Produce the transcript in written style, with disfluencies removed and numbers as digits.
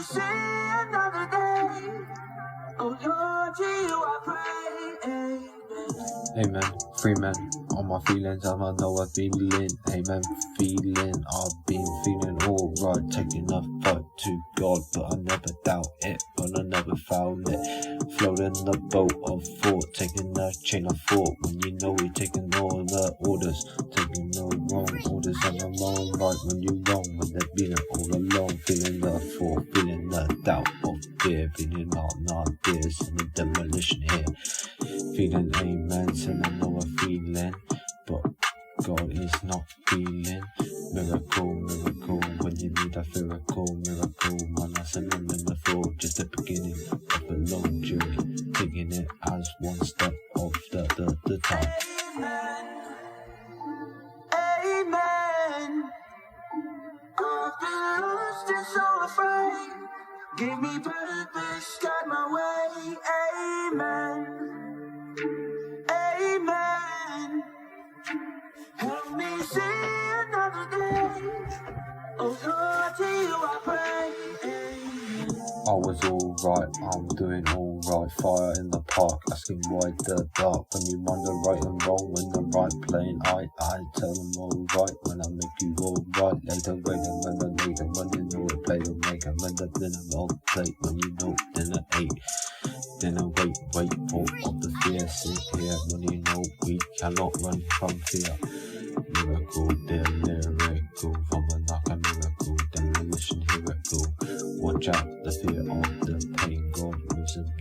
see another day. Oh Lord, to you I pray. Amen. Amen. Free man. All my feelings, I know I'm feeling. Amen. Feeling. I've been feeling alright. Taking a fight to God, but I never doubt it. But I never found it. Floating the boat of thought, taking a chain of thought. When you know you're taking all the orders, taking no wrong orders on the wrong right. When you're wrong, when they're being all alone, feeling the thought, feeling the doubt of fear, feeling not this and the demolition here. Feeling amen, and I know I'm feeling, but God is not feeling. Miracle, miracle, when you need a miracle, miracle. Man, I said I'm in the floor, just the beginning of a long journey, taking it as one step of the time. Amen. I've been lost and so afraid. Give me purpose, guide my way. Amen. Amen. Help me see another day. Oh Lord, to you I pray. Amen. I was alright, I'm doing alright. Fire in the park, asking why the dark. When you wonder right and wrong, when the right playing, I tell them alright. When I make you alright, later waiting when I need them. When you know it, play or make them. When the dinner on the plate, when you know dinner ate. Dinner wait for all the fear. Sit here when you know we cannot run from fear. Miracle, dear miracle, from a knock a miracle, demolition, miracle. Watch out, the fear of the pain, God risen